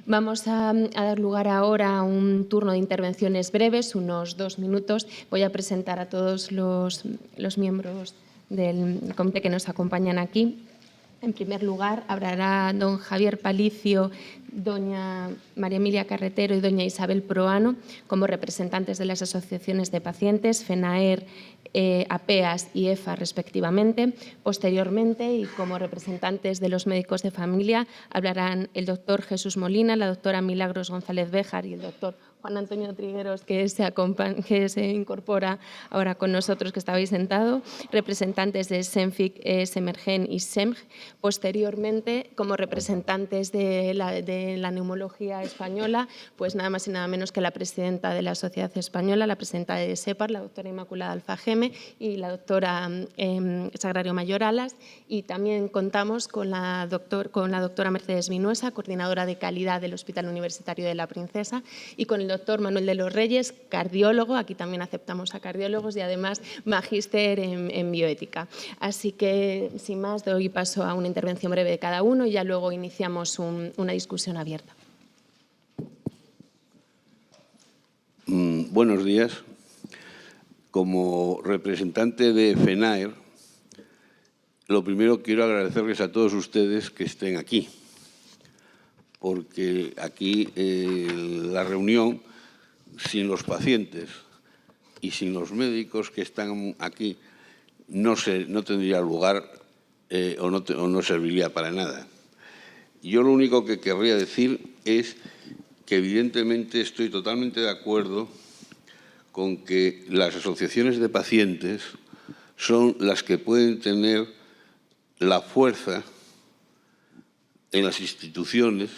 Vamos a dar lugar ahora a un turno de intervenciones breves, unos 2 minutos. Voy a presentar a todos los miembros del comité que nos acompañan aquí. En primer lugar, hablará don Javier Palicio, doña María Emilia Carretero y doña Isabel Proano como representantes de las asociaciones de pacientes, FENAER, APEAS y EFA, respectivamente. Posteriormente, y como representantes de los médicos de familia, hablarán el doctor Jesús Molina, la doctora Milagros González Béjar y el doctor Juan Antonio Trigueros, que se incorpora ahora con nosotros, que estabais sentado, representantes de SEMFIC, SEMERGEN y SEMG. Posteriormente, como representantes de la neumología española, pues nada más y nada menos que la presidenta de la Sociedad Española, la presidenta de SEPAR, la doctora Inmaculada Alfageme, y la doctora Sagrario Mayor Alas. Y también contamos con la doctora Mercedes Vinuesa, coordinadora de calidad del Hospital Universitario de la Princesa, y con el doctor Manuel de los Reyes, cardiólogo, aquí también aceptamos a cardiólogos, y además magíster en bioética. Así que, sin más, doy paso a una intervención breve de cada uno y ya luego iniciamos una discusión abierta. Buenos días. Como representante de FENAER, lo primero quiero agradecerles a todos ustedes que estén aquí, porque aquí la reunión, sin los pacientes y sin los médicos que están aquí, no tendría lugar o no serviría para nada. Yo lo único que querría decir es que evidentemente estoy totalmente de acuerdo con que las asociaciones de pacientes son las que pueden tener la fuerza en las instituciones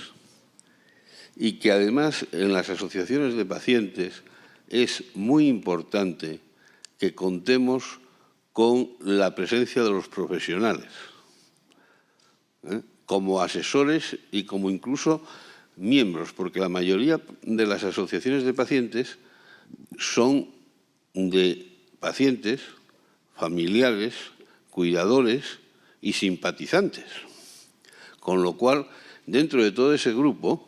y que además en las asociaciones de pacientes es muy importante que contemos con la presencia de los profesionales, como asesores y como incluso miembros, porque la mayoría de las asociaciones de pacientes son de pacientes, familiares, cuidadores y simpatizantes. Con lo cual, dentro de todo ese grupo,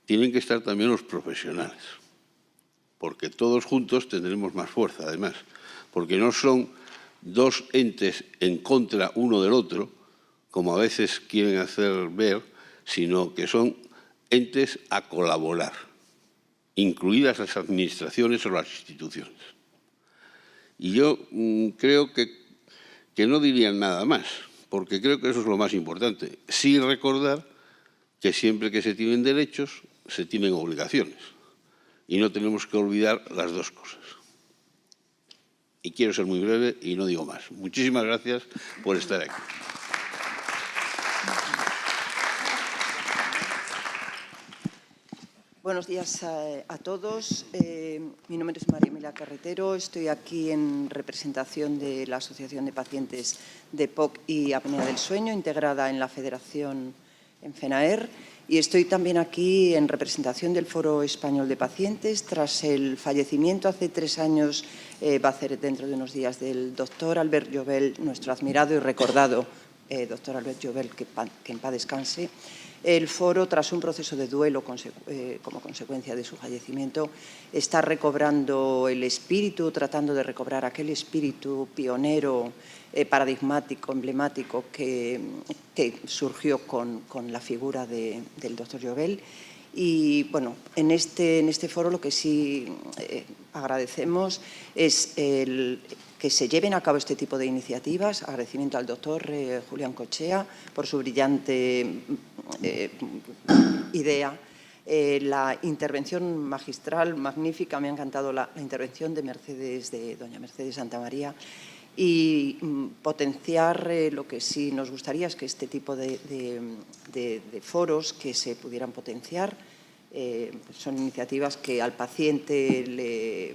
tienen que estar también los profesionales, porque todos juntos tendremos más fuerza, además, porque no son dos entes en contra uno del otro, como a veces quieren hacer ver, sino que son entes a colaborar, incluidas las administraciones o las instituciones. Y yo creo que no dirían nada más, porque creo que eso es lo más importante. Sí recordar que siempre que se tienen derechos, se tienen obligaciones. Y no tenemos que olvidar las dos cosas. Y quiero ser muy breve y no digo más. Muchísimas gracias por estar aquí. Buenos días a todos. Mi nombre es María Emilia Carretero. Estoy aquí en representación de la Asociación de Pacientes de POC y Apnea del Sueño, integrada en la Federación en FENAER. Y estoy también aquí en representación del Foro Español de Pacientes, tras el fallecimiento hace 3 años, va a ser dentro de unos días, del doctor Albert Llobel, nuestro admirado y recordado doctor Albert Llobel, que en paz descanse. El foro, tras un proceso de duelo como consecuencia de su fallecimiento, está recobrando el espíritu, tratando de recobrar aquel espíritu pionero, paradigmático, emblemático que surgió con la figura del doctor Llobel. Y, bueno, en este foro lo que sí agradecemos es que se lleven a cabo este tipo de iniciativas. Agradecimiento al doctor Julián Cochea por su brillante idea. La intervención magistral, magnífica, me ha encantado la intervención de doña Mercedes Santamaría. Y potenciar lo que sí nos gustaría es que este tipo de foros que se pudieran potenciar son iniciativas que al paciente le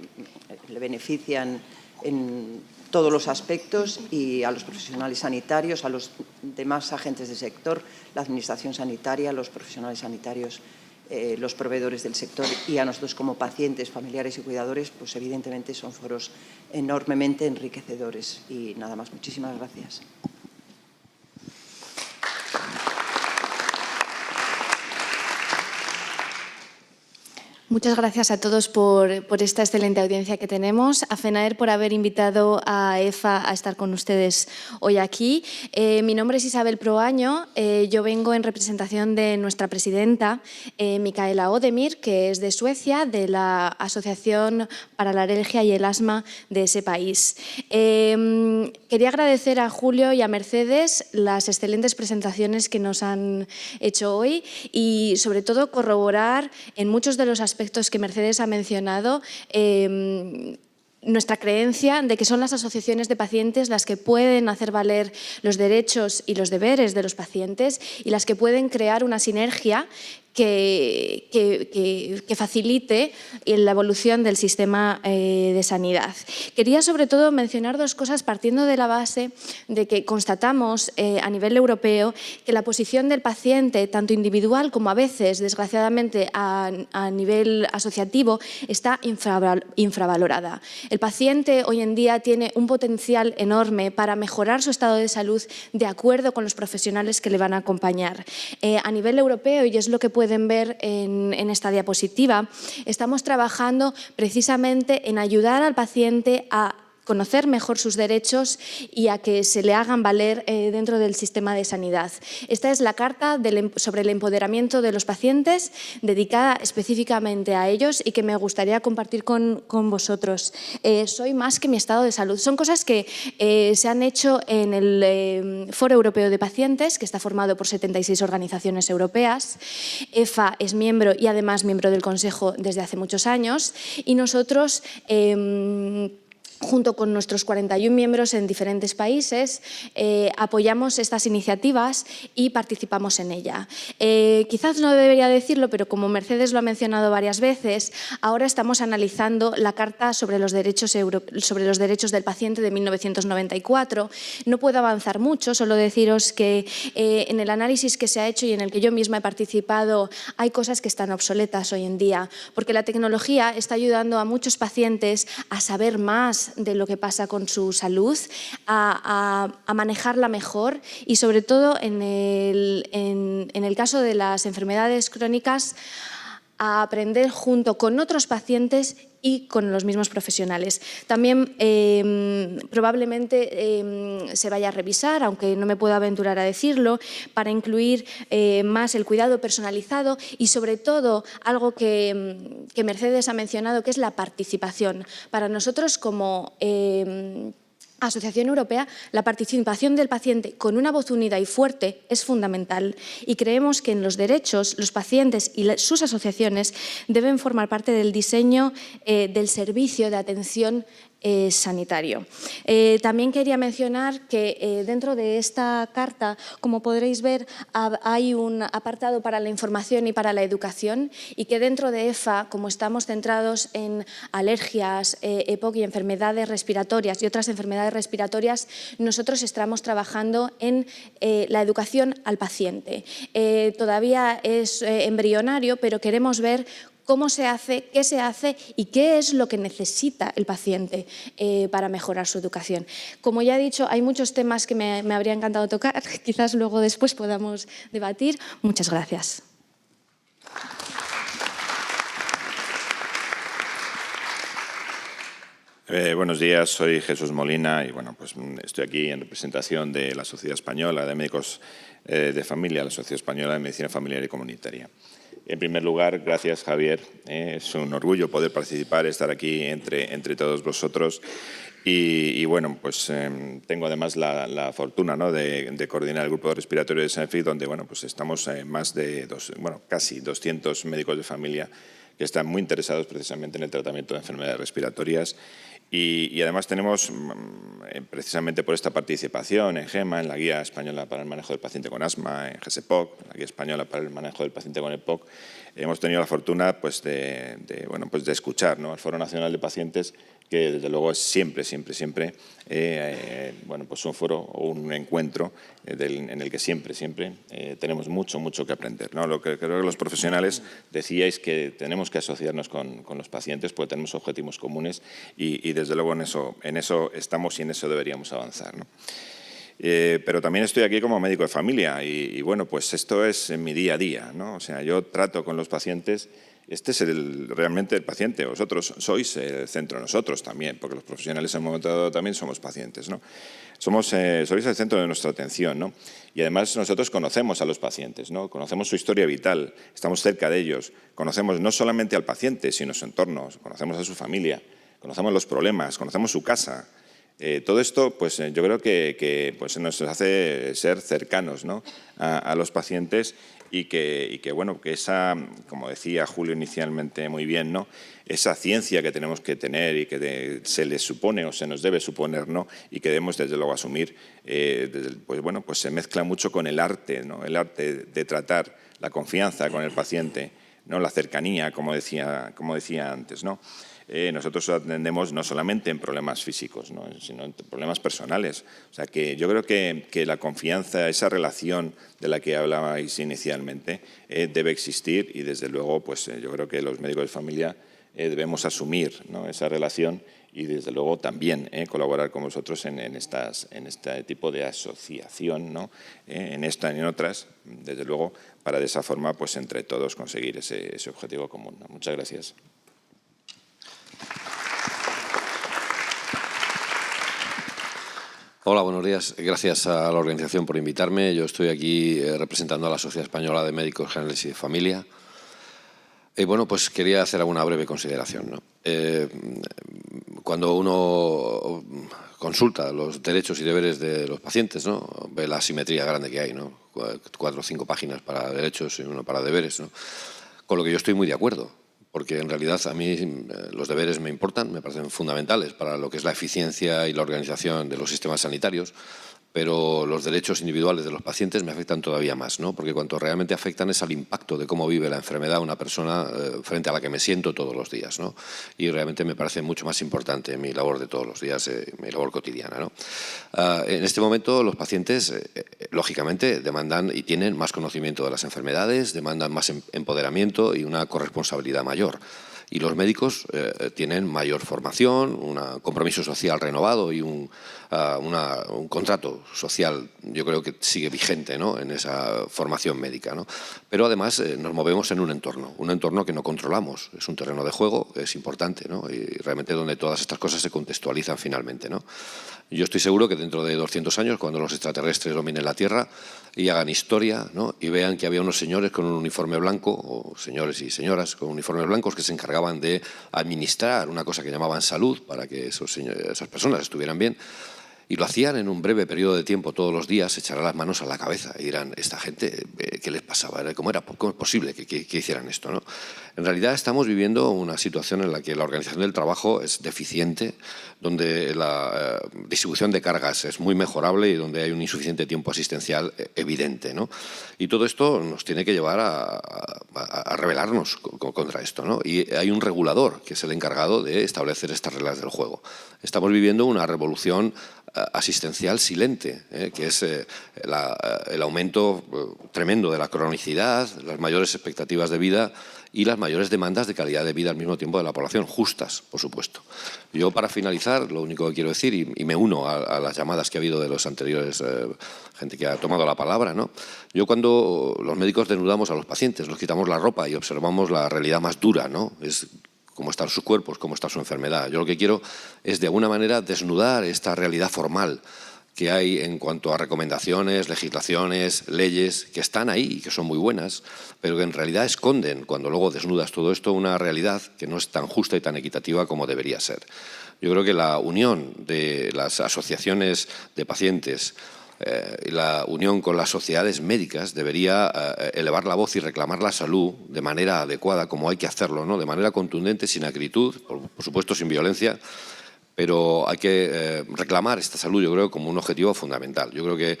benefician en todos los aspectos, y a los profesionales sanitarios, a los demás agentes del sector, la administración sanitaria, los profesionales sanitarios, los proveedores del sector y a nosotros como pacientes, familiares y cuidadores, pues evidentemente son foros enormemente enriquecedores. Y nada más, muchísimas gracias. Muchas gracias a todos por esta excelente audiencia que tenemos. A FENAER por haber invitado a EFA a estar con ustedes hoy aquí. Mi nombre es Isabel Proaño. Yo vengo en representación de nuestra presidenta, Mikaela Odemir, que es de Suecia, de la Asociación para la Alergia y el Asma de ese país. Quería agradecer a Julio y a Mercedes las excelentes presentaciones que nos han hecho hoy y, sobre todo, corroborar en muchos de los aspectos que Mercedes ha mencionado, nuestra creencia de que son las asociaciones de pacientes las que pueden hacer valer los derechos y los deberes de los pacientes y las que pueden crear una sinergia que facilite la evolución del sistema de sanidad. Quería sobre todo mencionar dos cosas partiendo de la base de que constatamos a nivel europeo que la posición del paciente, tanto individual como a veces, desgraciadamente, a nivel asociativo, está infravalorada. El paciente hoy en día tiene un potencial enorme para mejorar su estado de salud de acuerdo con los profesionales que le van a acompañar. A nivel europeo, y es lo que pueden ver en esta diapositiva, estamos trabajando precisamente en ayudar al paciente a conocer mejor sus derechos y a que se le hagan valer dentro del sistema de sanidad. Esta es la carta sobre el empoderamiento de los pacientes, dedicada específicamente a ellos y que me gustaría compartir con vosotros. Soy más que mi estado de salud. Son cosas que se han hecho en el Foro Europeo de Pacientes, que está formado por 76 organizaciones europeas. EFA es miembro y además miembro del Consejo desde hace muchos años y nosotros junto con nuestros 41 miembros en diferentes países, apoyamos estas iniciativas y participamos en ella. Quizás no debería decirlo, pero como Mercedes lo ha mencionado varias veces, ahora estamos analizando la Carta sobre los Derechos del Paciente de 1994. No puedo avanzar mucho, solo deciros que en el análisis que se ha hecho y en el que yo misma he participado, hay cosas que están obsoletas hoy en día, porque la tecnología está ayudando a muchos pacientes a saber más de lo que pasa con su salud, a manejarla mejor y, sobre todo, en el caso de las enfermedades crónicas, a aprender junto con otros pacientes y con los mismos profesionales. También probablemente se vaya a revisar, aunque no me puedo aventurar a decirlo, para incluir más el cuidado personalizado y, sobre todo, algo que Mercedes ha mencionado, que es la participación. Para nosotros, como Asociación Europea, la participación del paciente con una voz unida y fuerte es fundamental y creemos que en los derechos los pacientes y sus asociaciones deben formar parte del diseño del servicio de atención sanitario. También quería mencionar que dentro de esta carta, como podréis ver, hay un apartado para la información y para la educación y que dentro de EFA, como estamos centrados en alergias, EPOC y enfermedades respiratorias y otras enfermedades respiratorias, nosotros estamos trabajando en la educación al paciente. Todavía es embrionario, pero queremos ver cómo se hace y qué es lo que necesita el paciente para mejorar su educación. Como ya he dicho, hay muchos temas que me habría encantado tocar, quizás luego después podamos debatir. Muchas gracias. Buenos días, soy Jesús Molina y bueno, pues estoy aquí en representación de la Sociedad Española de Médicos de Familia, la Sociedad Española de Medicina Familiar y Comunitaria. En primer lugar, gracias, Javier. Es un orgullo poder participar, estar aquí entre todos vosotros. Y bueno, pues tengo además la fortuna, ¿no?, de coordinar el grupo respiratorio de Senfic, donde bueno, pues estamos más de casi 200 médicos de familia que están muy interesados precisamente en el tratamiento de enfermedades respiratorias. Y además tenemos, precisamente por esta participación en GEMA, en la Guía Española para el Manejo del Paciente con Asma, en GESEPOC, la Guía Española para el Manejo del Paciente con EPOC, hemos tenido la fortuna pues, de escuchar, ¿no?, al Foro Nacional de Pacientes, que desde luego es siempre pues un foro o un encuentro en el que siempre tenemos mucho que aprender, ¿no? Lo que creo que los profesionales decíais que tenemos que asociarnos con los pacientes porque tenemos objetivos comunes y desde luego en eso estamos y en eso deberíamos avanzar, ¿no? Pero también estoy aquí como médico de familia y bueno, pues esto es mi día a día, ¿no? O sea, yo trato con los pacientes Este es realmente el paciente. Vosotros sois el centro, nosotros también, porque los profesionales en un momento dado también somos pacientes, ¿no? Sois el centro de nuestra atención, ¿no? Y además nosotros conocemos a los pacientes, ¿no? Conocemos su historia vital, estamos cerca de ellos, conocemos no solamente al paciente, sino su entorno, conocemos a su familia, conocemos los problemas, conocemos su casa. Todo esto, pues yo creo que pues, nos hace ser cercanos, ¿no? a los pacientes y que bueno, que esa, como decía Julio inicialmente muy bien, ¿no? Esa ciencia que tenemos que tener y que se les supone o se nos debe suponer, ¿no? Y que debemos desde luego asumir, pues bueno, pues se mezcla mucho con el arte, ¿no? El arte de tratar la confianza con el paciente, ¿no? La cercanía, como decía antes, ¿no? Nosotros atendemos no solamente en problemas físicos, ¿no? Sino en problemas personales. O sea, que yo creo que la confianza, esa relación de la que hablabais inicialmente, debe existir y, desde luego, pues yo creo que los médicos de familia debemos asumir, ¿no? Esa relación y, desde luego, también colaborar con vosotros en este tipo de asociación, ¿no? En esta y en otras, desde luego, para de esa forma, pues entre todos conseguir ese objetivo común, ¿no? Muchas gracias. Hola, buenos días. Gracias a la organización por invitarme. Yo estoy aquí representando a la Sociedad Española de Médicos Generales y de Familia. Bueno, pues quería hacer alguna breve consideración, ¿no? Cuando uno consulta los derechos y deberes de los pacientes, ¿no? Ve la asimetría grande que hay, ¿no? 4 o 5 páginas para derechos y 1 para deberes, ¿no? Con lo que yo estoy muy de acuerdo, porque en realidad a mí los deberes me importan, me parecen fundamentales para lo que es la eficiencia y la organización de los sistemas sanitarios, pero los derechos individuales de los pacientes me afectan todavía más, ¿no? Porque cuanto realmente afectan es al impacto de cómo vive la enfermedad una persona frente a la que me siento todos los días, ¿no? Y realmente me parece mucho más importante mi labor de todos los días, mi labor cotidiana, ¿no? En este momento los pacientes, lógicamente, demandan y tienen más conocimiento de las enfermedades, demandan más empoderamiento y una corresponsabilidad mayor. Y los médicos tienen mayor formación, un compromiso social renovado y un contrato social, yo creo que sigue vigente, ¿no? En esa formación médica, ¿no? Pero además nos movemos en un entorno que no controlamos. Es un terreno de juego, es importante, ¿no? Y realmente donde todas estas cosas se contextualizan finalmente, ¿no? Yo estoy seguro que dentro de 200 años, cuando los extraterrestres dominen la Tierra y hagan historia, ¿no? Y vean que había unos señores con un uniforme blanco, o señores y señoras con uniformes blancos que se encargaban de administrar una cosa que llamaban salud para que esas personas estuvieran bien, y lo hacían en un breve periodo de tiempo todos los días, se echarán las manos a la cabeza y dirán, esta gente, ¿qué les pasaba? ¿Cómo es posible que hicieran esto, ¿no? En realidad estamos viviendo una situación en la que la organización del trabajo es deficiente, donde la distribución de cargas es muy mejorable y donde hay un insuficiente tiempo asistencial evidente, ¿no? Y todo esto nos tiene que llevar a rebelarnos contra esto, ¿no? Y hay un regulador que es el encargado de establecer estas reglas del juego. Estamos viviendo una revolución asistencial silente, que es el aumento tremendo de la cronicidad, las mayores expectativas de vida y las mayores demandas de calidad de vida al mismo tiempo de la población, justas, por supuesto. Yo, para finalizar, lo único que quiero decir, y me uno a las llamadas que ha habido de los anteriores, gente que ha tomado la palabra, ¿no? Yo, cuando los médicos desnudamos a los pacientes, nos quitamos la ropa y observamos la realidad más dura, ¿no? Es cómo están sus cuerpos, cómo está su enfermedad. Yo lo que quiero es, de alguna manera, desnudar esta realidad formal que hay en cuanto a recomendaciones, legislaciones, leyes, que están ahí y que son muy buenas, pero que en realidad esconden, cuando luego desnudas todo esto, una realidad que no es tan justa y tan equitativa como debería ser. Yo creo que la unión de las asociaciones de pacientes y la unión con las sociedades médicas debería elevar la voz y reclamar la salud de manera adecuada, como hay que hacerlo, ¿no? De manera contundente, sin acritud, por supuesto sin violencia, pero hay que reclamar esta salud, yo creo, como un objetivo fundamental. Yo creo que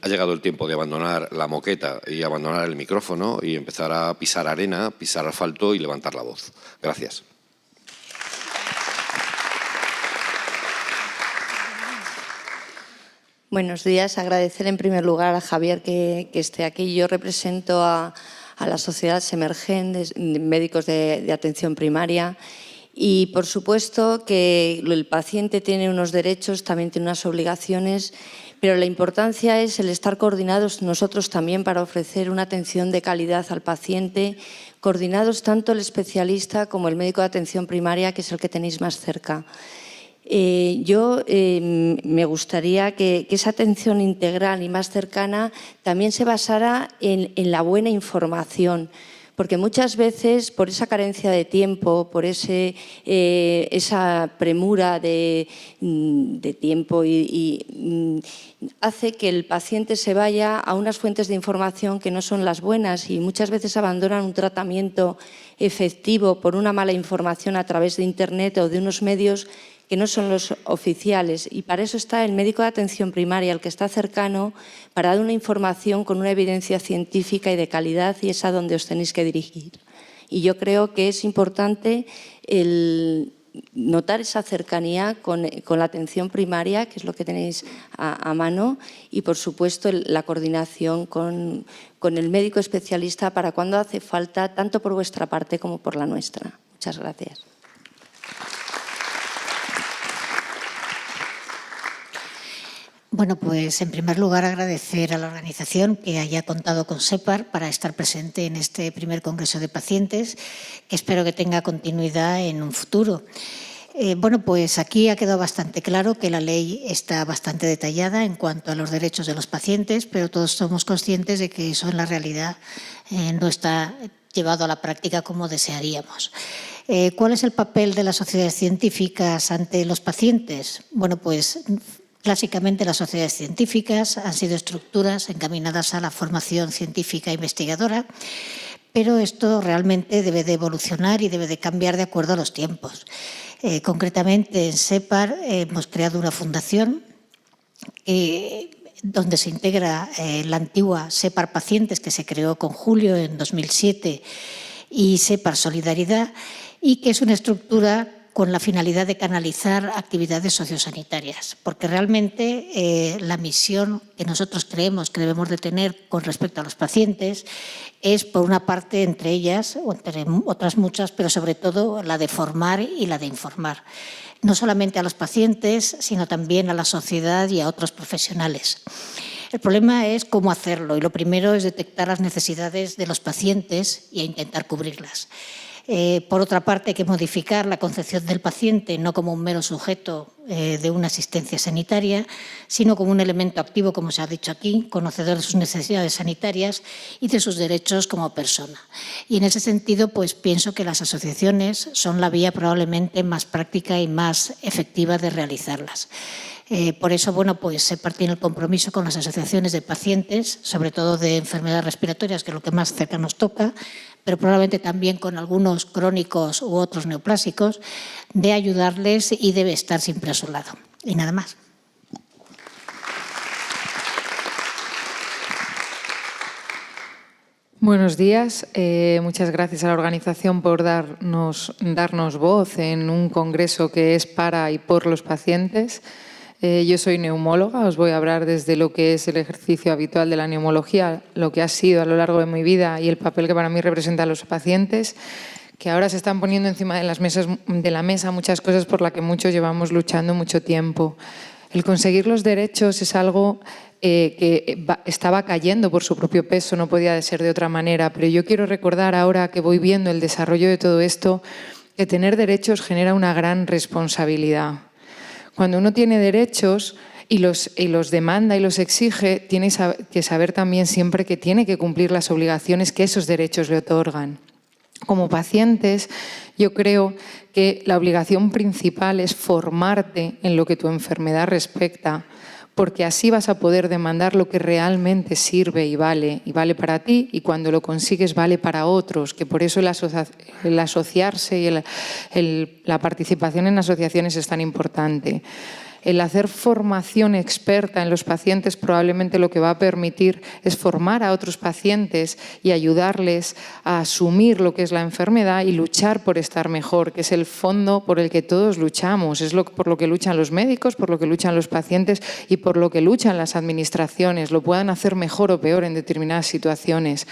ha llegado el tiempo de abandonar la moqueta y abandonar el micrófono y empezar a pisar arena, pisar asfalto y levantar la voz. Gracias. Buenos días. Agradecer en primer lugar a Javier que esté aquí. Yo represento a la Sociedad Semergen de Médicos de Atención Primaria y, por supuesto, que el paciente tiene unos derechos, también tiene unas obligaciones, pero la importancia es el estar coordinados nosotros también para ofrecer una atención de calidad al paciente, coordinados tanto el especialista como el médico de atención primaria, que es el que tenéis más cerca. Me gustaría que esa atención integral y más cercana también se basara en la buena información, porque muchas veces por esa carencia de tiempo, por esa premura de tiempo hace que el paciente se vaya a unas fuentes de información que no son las buenas y muchas veces abandonan un tratamiento efectivo por una mala información a través de Internet o de unos medios que no son los oficiales, y para eso está el médico de atención primaria, el que está cercano, para dar una información con una evidencia científica y de calidad, y es a donde os tenéis que dirigir. Y yo creo que es importante el notar esa cercanía con la atención primaria, que es lo que tenéis a mano, y por supuesto la coordinación con el médico especialista para cuando hace falta, tanto por vuestra parte como por la nuestra. Muchas gracias. Bueno, pues en primer lugar agradecer a la organización que haya contado con SEPAR para estar presente en este primer Congreso de Pacientes, que espero que tenga continuidad en un futuro. Bueno, pues aquí ha quedado bastante claro que la ley está bastante detallada en cuanto a los derechos de los pacientes, pero todos somos conscientes de que eso en la realidad no está llevado a la práctica como desearíamos. ¿Cuál es el papel de las sociedades científicas ante los pacientes? Bueno, pues clásicamente las sociedades científicas han sido estructuras encaminadas a la formación científica e investigadora, pero esto realmente debe de evolucionar y debe de cambiar de acuerdo a los tiempos. Concretamente en SEPAR hemos creado una fundación donde se integra la antigua SEPAR Pacientes, que se creó con Julio en 2007, y SEPAR Solidaridad, y que es una estructura con la finalidad de canalizar actividades sociosanitarias, porque realmente la misión que nosotros creemos que debemos de tener con respecto a los pacientes es, por una parte, entre ellas, o entre otras muchas, pero sobre todo la de formar y la de informar, no solamente a los pacientes, sino también a la sociedad y a otros profesionales. El problema es cómo hacerlo, y lo primero es detectar las necesidades de los pacientes y intentar cubrirlas. Por otra parte, hay que modificar la concepción del paciente no como un mero sujeto de una asistencia sanitaria, sino como un elemento activo, como se ha dicho aquí, conocedor de sus necesidades sanitarias y de sus derechos como persona. Y en ese sentido, pues pienso que las asociaciones son la vía probablemente más práctica y más efectiva de realizarlas. Por eso, bueno, pues SEPAR tiene el compromiso con las asociaciones de pacientes, sobre todo de enfermedades respiratorias, que es lo que más cerca nos toca, pero probablemente también con algunos crónicos u otros neoplásicos, de ayudarles y debe estar siempre a su lado. Y nada más. Buenos días. Muchas gracias a la organización por darnos voz en un congreso que es para y por los pacientes. Yo soy neumóloga, os voy a hablar desde lo que es el ejercicio habitual de la neumología, lo que ha sido a lo largo de mi vida y el papel que para mí representa a los pacientes, que ahora se están poniendo encima de la mesa muchas cosas por las que muchos llevamos luchando mucho tiempo. El conseguir los derechos es algo que estaba cayendo por su propio peso, no podía ser de otra manera, pero yo quiero recordar ahora que voy viendo el desarrollo de todo esto, que tener derechos genera una gran responsabilidad. Cuando uno tiene derechos y los demanda y los exige, tiene que saber también siempre que tiene que cumplir las obligaciones que esos derechos le otorgan. Como pacientes, yo creo que la obligación principal es formarte en lo que tu enfermedad respecta, porque así vas a poder demandar lo que realmente sirve y vale para ti, y cuando lo consigues vale para otros, que por eso el asociarse y la participación en asociaciones es tan importante. El hacer formación experta en los pacientes probablemente lo que va a permitir es formar a otros pacientes y ayudarles a asumir lo que es la enfermedad y luchar por estar mejor, que es el fondo por el que todos luchamos. Es por lo que luchan los médicos, por lo que luchan los pacientes y por lo que luchan las administraciones. Lo puedan hacer mejor o peor en determinadas situaciones.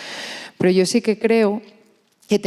Pero yo sí que creo que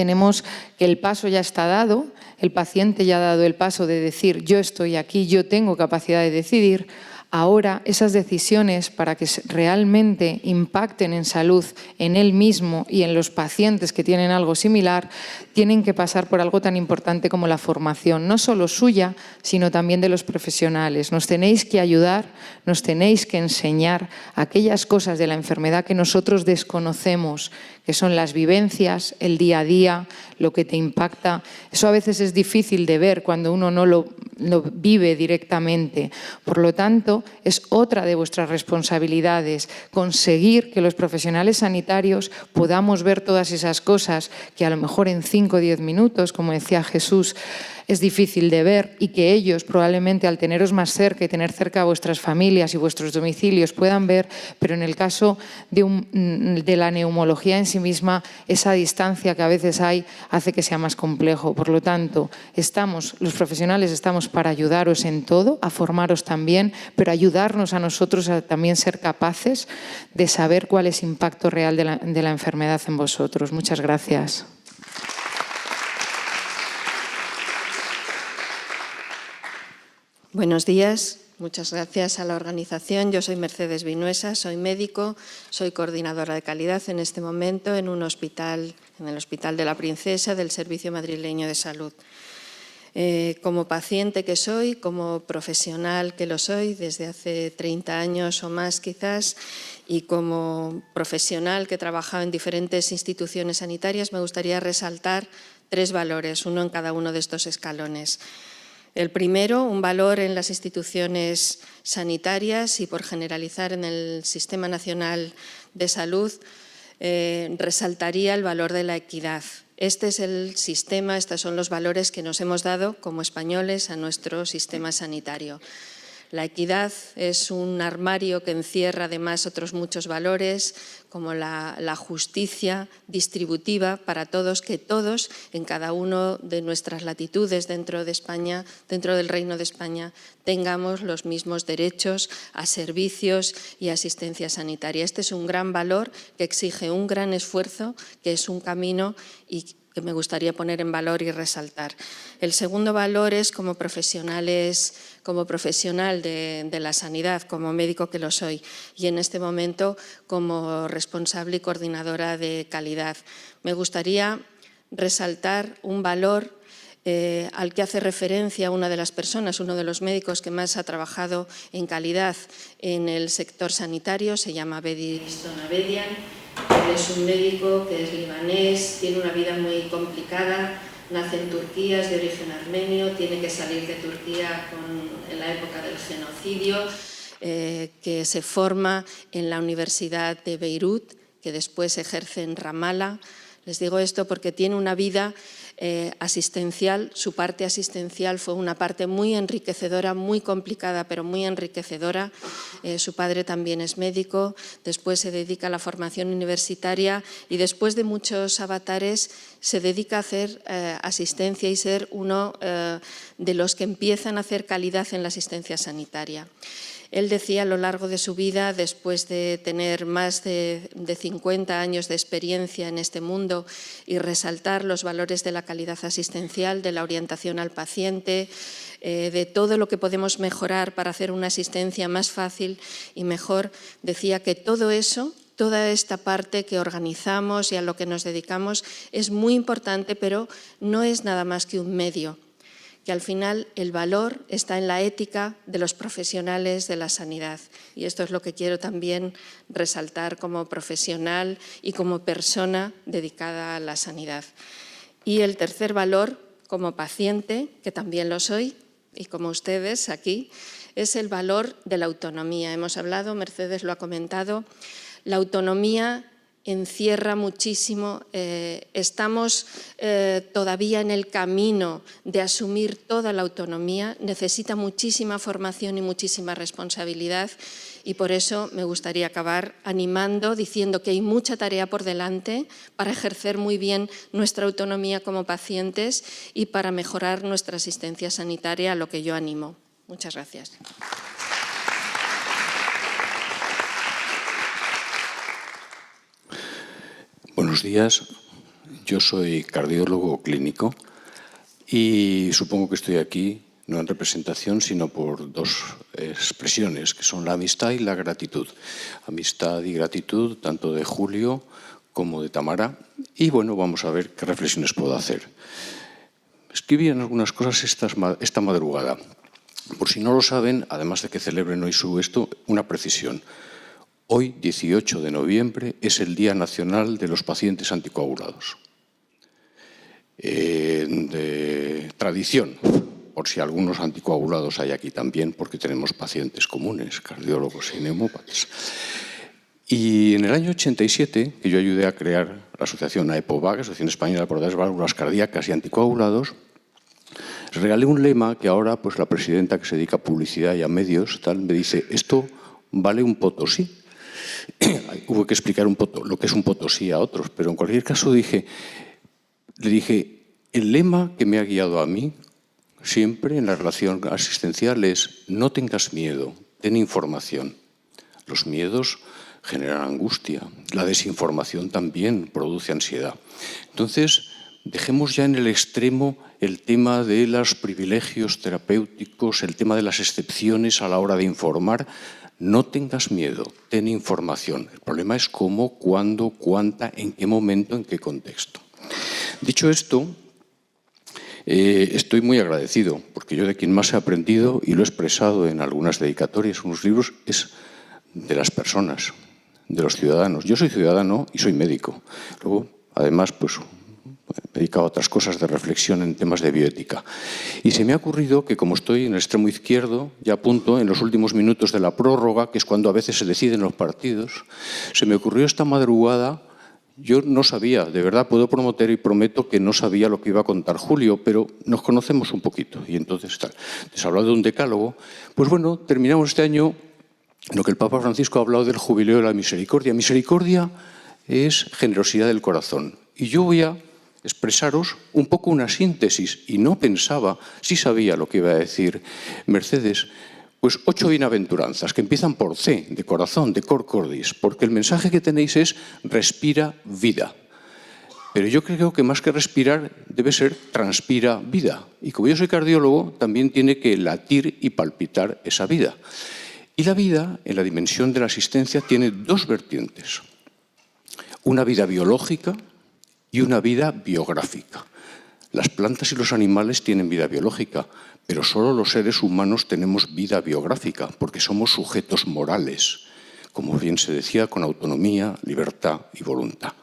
el paso ya está dado, el paciente ya ha dado el paso de decir yo estoy aquí, yo tengo capacidad de decidir. Ahora, esas decisiones, para que realmente impacten en salud en él mismo y en los pacientes que tienen algo similar, tienen que pasar por algo tan importante como la formación, no solo suya, sino también de los profesionales. Nos tenéis que ayudar, nos tenéis que enseñar aquellas cosas de la enfermedad que nosotros desconocemos, que son las vivencias, el día a día, lo que te impacta. Eso a veces es difícil de ver cuando uno no lo vive directamente. Por lo tanto, es otra de vuestras responsabilidades, conseguir que los profesionales sanitarios podamos ver todas esas cosas que a lo mejor en 5 o 10 minutos, como decía Jesús, es difícil de ver, y que ellos probablemente al teneros más cerca y tener cerca a vuestras familias y vuestros domicilios puedan ver, pero en el caso de la neumología en sí misma, esa distancia que a veces hay hace que sea más complejo. Por lo tanto, los profesionales estamos para ayudaros en todo, a formaros también, pero ayudarnos a nosotros a también ser capaces de saber cuál es el impacto real de la enfermedad en vosotros. Muchas gracias. Buenos días, muchas gracias a la organización. Yo soy Mercedes Vinuesa, soy médico, soy coordinadora de calidad en este momento en un hospital, en el Hospital de la Princesa del Servicio Madrileño de Salud. Como paciente que soy, como profesional que lo soy desde hace 30 años o más quizás, y como profesional que he trabajado en diferentes instituciones sanitarias, me gustaría resaltar 3 valores, uno en cada uno de estos escalones. El primero, un valor en las instituciones sanitarias y por generalizar en el Sistema Nacional de Salud, resaltaría el valor de la equidad. Este es el sistema, estos son los valores que nos hemos dado como españoles a nuestro sistema sanitario. La equidad es un armario que encierra además otros muchos valores, como la justicia distributiva para todos, que todos en cada uno de nuestras latitudes dentro de España, dentro del Reino de España, tengamos los mismos derechos a servicios y asistencia sanitaria. Este es un gran valor que exige un gran esfuerzo, que es un camino y que me gustaría poner en valor y resaltar. El segundo valor es como profesional de la sanidad, como médico que lo soy, y en este momento como responsable y coordinadora de calidad. Me gustaría resaltar un valor al que hace referencia una de las personas, uno de los médicos que más ha trabajado en calidad en el sector sanitario, se llama Bedis Donabedian. Él es un médico que es libanés, tiene una vida muy complicada, nace en Turquía, es de origen armenio, tiene que salir de Turquía en la época del genocidio, que se forma en la Universidad de Beirut, que después ejerce en Ramallah. Les digo esto porque tiene una vida asistencial, su parte asistencial fue una parte muy enriquecedora, muy complicada, pero muy enriquecedora. Su padre también es médico, después se dedica a la formación universitaria y después de muchos avatares se dedica a hacer asistencia y ser uno de los que empiezan a hacer calidad en la asistencia sanitaria. Él decía a lo largo de su vida, después de tener más de 50 años de experiencia en este mundo y resaltar los valores de la calidad asistencial, de la orientación al paciente, de todo lo que podemos mejorar para hacer una asistencia más fácil y mejor, decía que todo eso, toda esta parte que organizamos y a lo que nos dedicamos es muy importante, pero no es nada más que un medio, que al final el valor está en la ética de los profesionales de la sanidad. Y esto es lo que quiero también resaltar como profesional y como persona dedicada a la sanidad. Y el tercer valor, como paciente, que también lo soy, y como ustedes aquí, es el valor de la autonomía. Hemos hablado, Mercedes lo ha comentado, la autonomía encierra muchísimo, estamos todavía en el camino de asumir toda la autonomía, necesita muchísima formación y muchísima responsabilidad y por eso me gustaría acabar animando, diciendo que hay mucha tarea por delante para ejercer muy bien nuestra autonomía como pacientes y para mejorar nuestra asistencia sanitaria, a lo que yo animo. Muchas gracias. Buenos días, yo soy cardiólogo clínico y supongo que estoy aquí no en representación, sino por dos expresiones, que son la amistad y la gratitud. Amistad y gratitud tanto de Julio como de Tamara. Y bueno, vamos a ver qué reflexiones puedo hacer. Escribí en algunas cosas esta madrugada. Por si no lo saben, además de que celebren hoy una precisión. Hoy, 18 de noviembre, es el Día Nacional de los Pacientes Anticoagulados. De tradición, por si algunos anticoagulados hay aquí también, porque tenemos pacientes comunes, cardiólogos y neumópatas. Y en el año 87, que yo ayudé a crear la asociación AEPOVAC, Asociación Española por las Válvulas Cardíacas y Anticoagulados, regalé un lema que ahora pues, la presidenta que se dedica a publicidad y a medios me dice, esto vale un potosí. Hubo que explicar lo que es un potosí a otros, pero en cualquier caso le dije, el lema que me ha guiado a mí siempre en la relación asistencial es no tengas miedo, ten información. Los miedos generan angustia, la desinformación también produce ansiedad. Entonces, dejemos ya en el extremo el tema de los privilegios terapéuticos, el tema de las excepciones a la hora de informar. No tengas miedo, ten información. El problema es cómo, cuándo, cuánta, en qué momento, en qué contexto. Dicho esto, estoy muy agradecido, porque yo de quien más he aprendido, y lo he expresado en algunas dedicatorias, unos libros, es de las personas, de los ciudadanos. Yo soy ciudadano y soy médico. Luego, además, pues me he dedicado a otras cosas de reflexión en temas de bioética. Y se me ha ocurrido que, como estoy en el extremo izquierdo, ya a punto, en los últimos minutos de la prórroga, que es cuando a veces se deciden los partidos, se me ocurrió esta madrugada. Yo no sabía, de verdad puedo prometer y prometo que no sabía lo que iba a contar Julio, pero nos conocemos un poquito. Y entonces, les he hablado de un decálogo. Pues bueno, terminamos este año lo que el Papa Francisco ha hablado del jubileo de la misericordia. Misericordia es generosidad del corazón. Y yo voy a expresaros un poco una síntesis, y no pensaba, sí sabía lo que iba a decir Mercedes, pues 8 bienaventuranzas que empiezan por C, de corazón, de cor cordis, porque el mensaje que tenéis es respira vida. Pero yo creo que más que respirar debe ser transpira vida. Y como yo soy cardiólogo, también tiene que latir y palpitar esa vida. Y la vida, en la dimensión de la asistencia, tiene dos vertientes. Una vida biológica y una vida biográfica. Las plantas y los animales tienen vida biológica, pero solo los seres humanos tenemos vida biográfica, porque somos sujetos morales, como bien se decía, con autonomía, libertad y voluntad.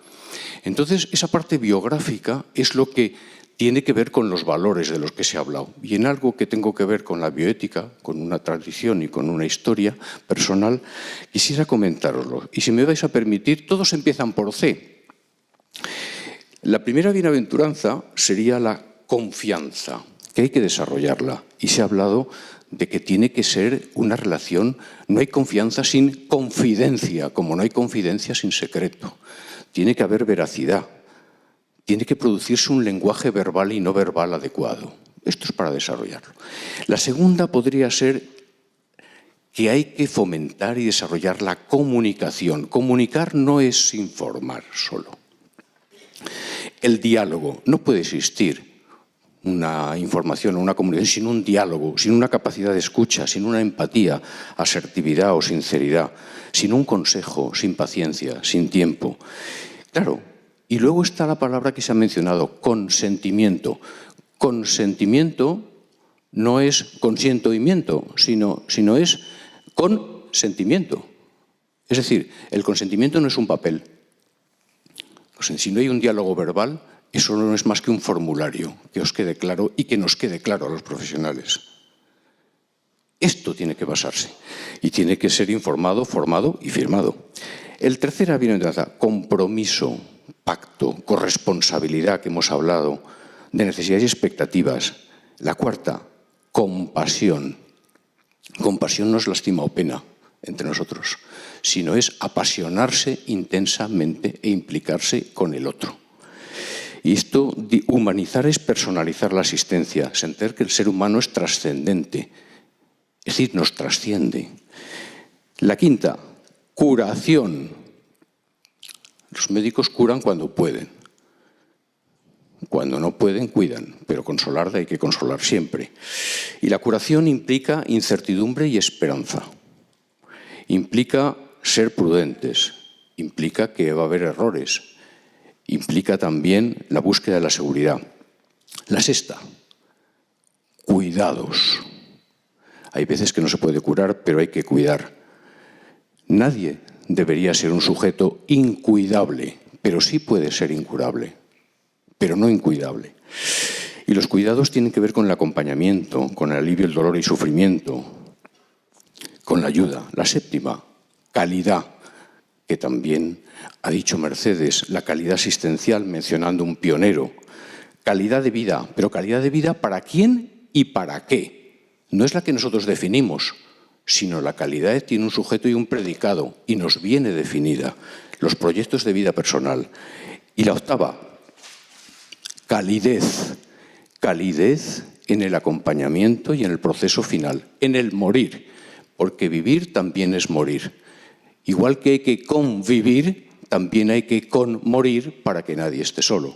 Entonces, esa parte biográfica es lo que tiene que ver con los valores de los que se ha hablado. Y en algo que tengo que ver con la bioética, con una tradición y con una historia personal, quisiera comentároslo. Y si me vais a permitir, todos empiezan por C. La primera bienaventuranza sería la confianza, que hay que desarrollarla. Y se ha hablado de que tiene que ser una relación, no hay confianza sin confidencia, como no hay confidencia sin secreto. Tiene que haber veracidad. Tiene que producirse un lenguaje verbal y no verbal adecuado. Esto es para desarrollarlo. La segunda podría ser que hay que fomentar y desarrollar la comunicación. Comunicar no es informar solo. El diálogo. No puede existir una información o una comunicación sin un diálogo, sin una capacidad de escucha, sin una empatía, asertividad o sinceridad, sin un consejo, sin paciencia, sin tiempo. Claro, y luego está la palabra que se ha mencionado, consentimiento. Consentimiento no es consentimiento, sino es consentimiento. Es decir, el consentimiento no es un papel. Si no hay un diálogo verbal, eso no es más que un formulario, que os quede claro y que nos quede claro a los profesionales. Esto tiene que basarse y tiene que ser informado, formado y firmado. El tercera bienaventuranza, compromiso, pacto, corresponsabilidad, que hemos hablado, de necesidades y expectativas. La cuarta, compasión. Compasión no es lástima o pena entre nosotros, sino es apasionarse intensamente e implicarse con el otro. Y esto, humanizar, es personalizar la asistencia, sentir que el ser humano es trascendente, es decir, nos trasciende. La quinta, curación. Los médicos curan cuando pueden. Cuando no pueden, cuidan, pero consolar hay que consolar siempre. Y la curación implica incertidumbre y esperanza. Implica ser prudentes, implica que va a haber errores, implica también la búsqueda de la seguridad. La sexta, cuidados. Hay veces que no se puede curar, pero hay que cuidar. Nadie debería ser un sujeto incuidable, pero sí puede ser incurable, pero no incuidable. Y los cuidados tienen que ver con el acompañamiento, con el alivio del dolor y sufrimiento, con la ayuda. La séptima, calidad, que también ha dicho Mercedes, la calidad asistencial, mencionando un pionero. Calidad de vida, pero calidad de vida ¿para quién y para qué? No es la que nosotros definimos, sino la calidad tiene un sujeto y un predicado, y nos viene definida. Los proyectos de vida personal. Y la octava, calidez. Calidez en el acompañamiento y en el proceso final, en el morir, porque vivir también es morir. Igual que hay que convivir, también hay que conmorir para que nadie esté solo.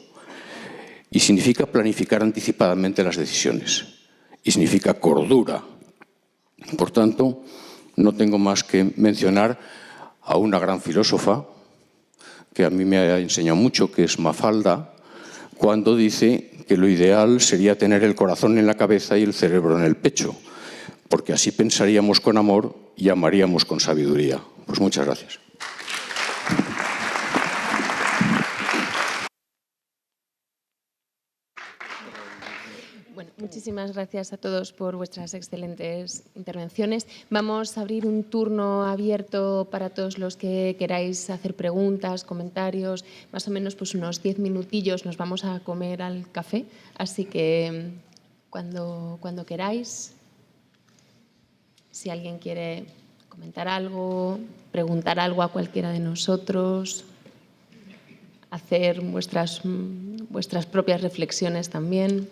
Y significa planificar anticipadamente las decisiones. Y significa cordura. Por tanto, no tengo más que mencionar a una gran filósofa que a mí me ha enseñado mucho, que es Mafalda, cuando dice que lo ideal sería tener el corazón en la cabeza y el cerebro en el pecho, porque así pensaríamos con amor y amaríamos con sabiduría. Pues muchas gracias. Bueno, muchísimas gracias a todos por vuestras excelentes intervenciones. Vamos a abrir un turno abierto para todos los que queráis hacer preguntas, comentarios, más o menos pues unos 10 minutillos nos vamos a comer al café, así que cuando queráis, si alguien quiere comentar algo, preguntar algo a cualquiera de nosotros, hacer vuestras propias reflexiones también.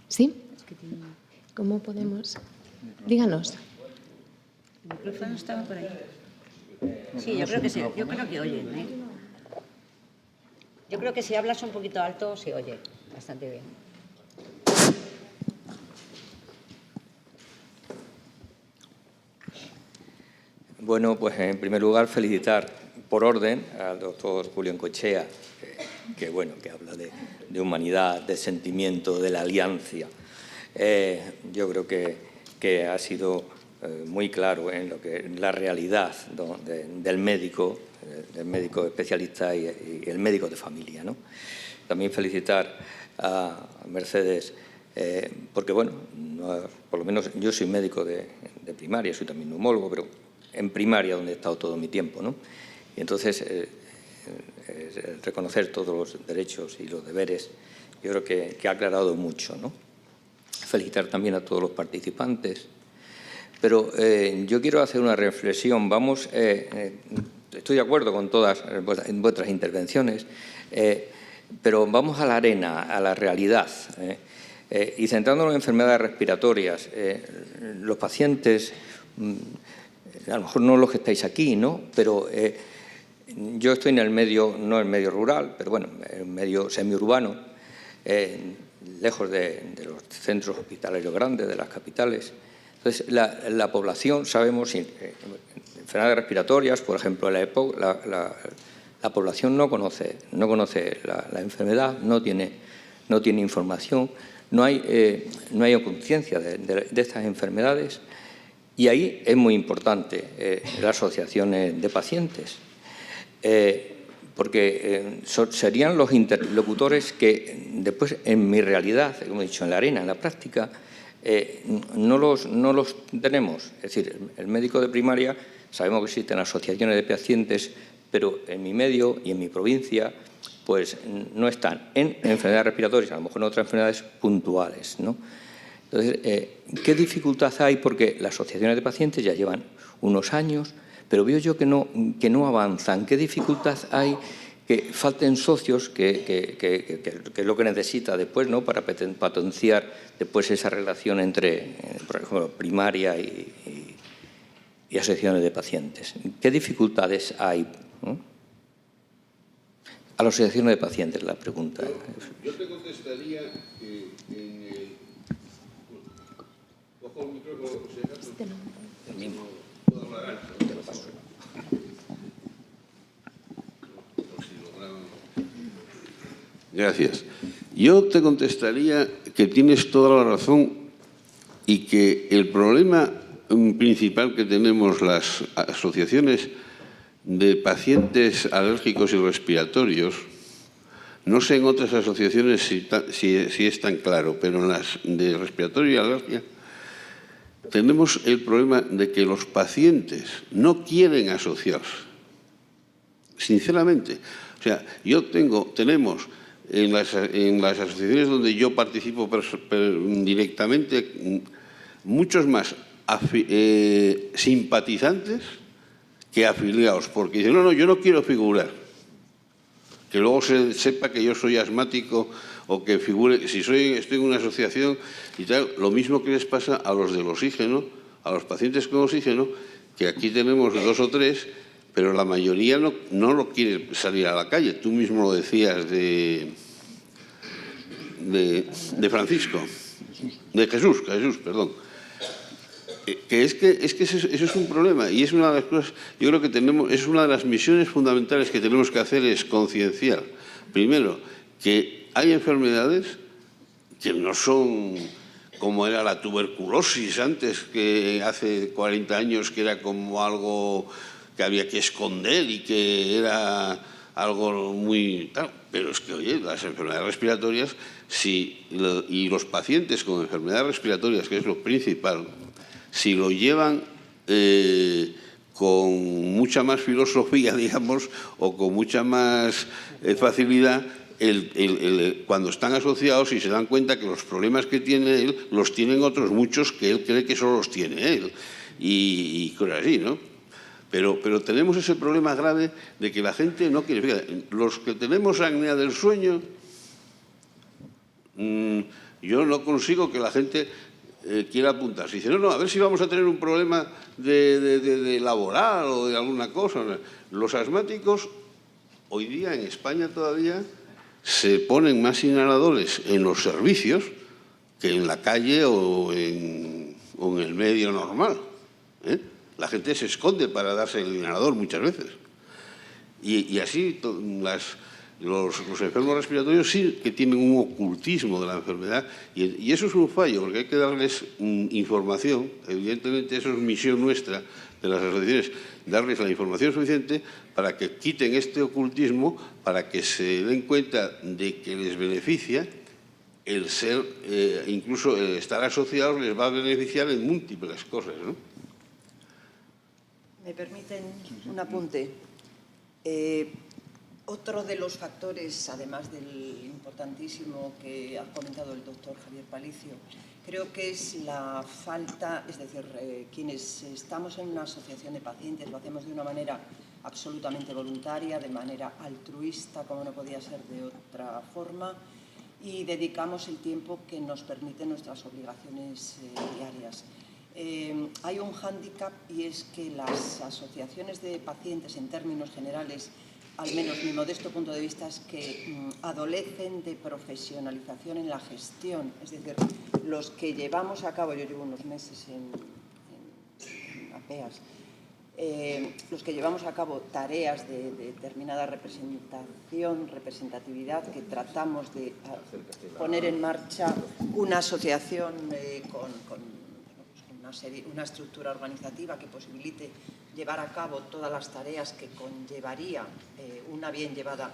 ¿Sí? ¿Cómo podemos? Díganos. ¿El micrófono estaba por ahí? Sí, yo creo que sí. Yo creo que oyen, ¿eh? Yo creo que si hablas un poquito alto se oye bastante bien. Bueno, pues en primer lugar felicitar por orden al doctor Julio Encochea, que habla de humanidad, de sentimiento, de la alianza. Yo creo que ha sido muy claro en lo que la realidad del médico especialista y el médico de familia, ¿no? También felicitar a Mercedes porque, bueno, por lo menos yo soy médico de primaria, soy también neumólogo, pero en primaria donde he estado todo mi tiempo, ¿no? Y entonces reconocer todos los derechos y los deberes, yo creo que ha aclarado mucho, ¿no? Felicitar también a todos los participantes. Pero yo quiero hacer una reflexión. Estoy de acuerdo con todas vuestras intervenciones, pero vamos a la arena, a la realidad. Y centrándonos en enfermedades respiratorias, los pacientes, a lo mejor no los que estáis aquí, ¿no? Pero yo estoy en el medio, no en el medio rural, pero bueno, en el medio semiurbano, lejos de los centros hospitalarios grandes, de las capitales. Entonces, la población, sabemos, enfermedades respiratorias, por ejemplo, la EPOC, la población no conoce la enfermedad, no tiene información, no hay conciencia de estas enfermedades. Y ahí es muy importante las asociaciones de pacientes, porque serían los interlocutores que después, en mi realidad, como he dicho, en la arena, en la práctica, no los tenemos. Es decir, el médico de primaria, sabemos que existen asociaciones de pacientes, pero en mi medio y en mi provincia pues no están en enfermedades respiratorias, a lo mejor en otras enfermedades puntuales, ¿no? Entonces, ¿qué dificultad hay? Porque las asociaciones de pacientes ya llevan unos años, pero veo yo que no avanzan. ¿Qué dificultad hay? Que falten socios, que es lo que necesita después, ¿no? Para potenciar después esa relación entre, por ejemplo, primaria y asociaciones de pacientes. ¿Qué dificultades hay? ¿No? a las asociaciones de pacientes, la pregunta. Yo te contestaría que en el... Cojo el micrófono, si acaso. El mismo. Puedo hablar alto. Te lo paso. Gracias. Yo te contestaría que tienes toda la razón y que el problema principal que tenemos las asociaciones de pacientes alérgicos y respiratorios, no sé en otras asociaciones si es tan claro, pero en las de respiratorio y alergia tenemos el problema de que los pacientes no quieren asociarse, sinceramente. O sea, tenemos en las asociaciones donde yo participo directamente muchos más simpatizantes que afiliados, porque dicen, no, yo no quiero figurar. Que luego se sepa que yo soy asmático o que figure, si estoy en una asociación y tal, lo mismo que les pasa a los del oxígeno, a los pacientes con oxígeno, que aquí tenemos 2 o 3, pero la mayoría no lo quiere salir a la calle. Tú mismo lo decías de Francisco, de Jesús, perdón. Que eso es un problema y es una de las cosas, yo creo que es una de las misiones fundamentales que tenemos que hacer es concienciar. Primero, que hay enfermedades que no son como era la tuberculosis antes, que hace 40 años que era como algo que había que esconder y que era algo muy... Pero es que, oye, las enfermedades respiratorias, y los pacientes con enfermedades respiratorias, que es lo principal, si lo llevan con mucha más filosofía, digamos, o con mucha más facilidad, cuando están asociados y se dan cuenta que los problemas que tiene él los tienen otros muchos que él cree que solo los tiene él. Y cosas así, ¿no? Pero tenemos ese problema grave de que la gente no quiere... Fíjate, los que tenemos apnea del sueño, yo no consigo que la gente quiera apuntarse. Dice, no, a ver si vamos a tener un problema de laboral o de alguna cosa. Los asmáticos, hoy día en España todavía, se ponen más inhaladores en los servicios que en la calle o en el medio normal. La gente se esconde para darse el inhalador muchas veces. Y así los enfermos respiratorios sí que tienen un ocultismo de la enfermedad y eso es un fallo, porque hay que darles información. Evidentemente eso es misión nuestra de las asociaciones, darles la información suficiente para que quiten este ocultismo, para que se den cuenta de que les beneficia el ser, incluso el estar asociados les va a beneficiar en múltiples cosas, ¿no? ¿Me permiten un apunte? Otro de los factores, además del importantísimo que ha comentado el doctor Javier Palicio, creo que es la falta, es decir, quienes estamos en una asociación de pacientes lo hacemos de una manera absolutamente voluntaria, de manera altruista, como no podía ser de otra forma, y dedicamos el tiempo que nos permiten nuestras obligaciones diarias. Hay un hándicap y es que las asociaciones de pacientes en términos generales, al menos mi modesto punto de vista, es que adolecen de profesionalización en la gestión. Es decir, los que llevamos a cabo, yo llevo unos meses en APEAS, los que llevamos a cabo tareas de determinada representatividad, que tratamos de poner en marcha una asociación con una estructura organizativa que posibilite llevar a cabo todas las tareas que conllevaría una bien llevada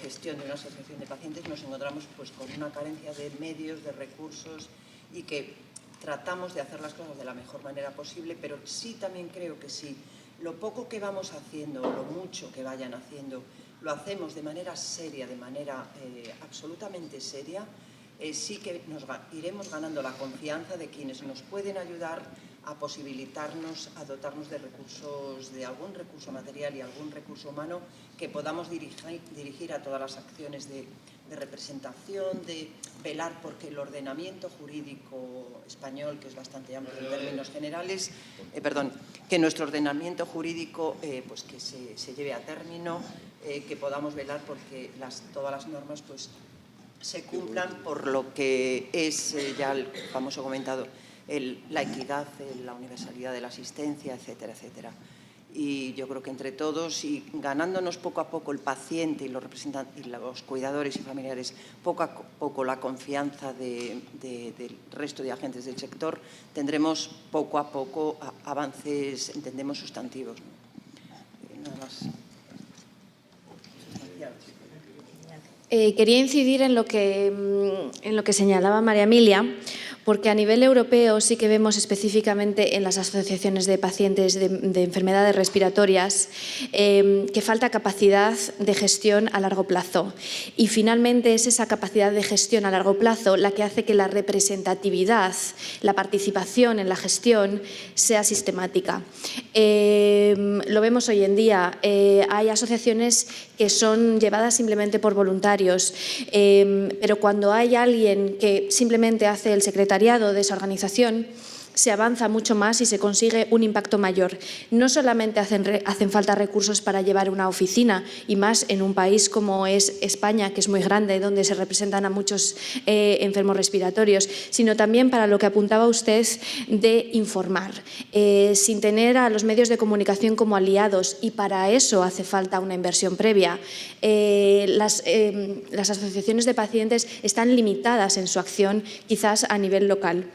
gestión de una asociación de pacientes, nos encontramos pues con una carencia de medios, de recursos y que tratamos de hacer las cosas de la mejor manera posible, pero sí también creo que sí, lo poco que vamos haciendo, lo mucho que vayan haciendo, lo hacemos de manera seria, de manera absolutamente seria, sí que nos iremos ganando la confianza de quienes nos pueden ayudar a posibilitarnos, a dotarnos de recursos, de algún recurso material y algún recurso humano que podamos dirigir a todas las acciones de representación, de velar porque el ordenamiento jurídico español, que es bastante amplio en términos generales, que nuestro ordenamiento jurídico pues que se lleve a término, que podamos velar porque todas las normas pues se cumplan por lo que es ya el famoso comentado, la equidad, la universalidad de la asistencia, etcétera, etcétera. Y yo creo que entre todos, y ganándonos poco a poco el paciente y los representantes, y los cuidadores y familiares, poco a poco la confianza del resto de agentes del sector, tendremos poco a poco avances, entendemos, sustantivos, ¿no? Nada más. Quería incidir en lo que señalaba María Emilia, porque a nivel europeo sí que vemos específicamente en las asociaciones de pacientes de enfermedades respiratorias que falta capacidad de gestión a largo plazo. Y finalmente es esa capacidad de gestión a largo plazo la que hace que la representatividad, la participación en la gestión sea sistemática. Lo vemos hoy en día, hay asociaciones que son llevadas simplemente por voluntarios, pero cuando hay alguien que simplemente hace el secretariado de esa organización, se avanza mucho más y se consigue un impacto mayor. No solamente hacen falta recursos para llevar una oficina, y más en un país como es España, que es muy grande, donde se representan a muchos enfermos respiratorios, sino también para lo que apuntaba usted de informar, sin tener a los medios de comunicación como aliados, y para eso hace falta una inversión previa. Las asociaciones de pacientes están limitadas en su acción, quizás a nivel local.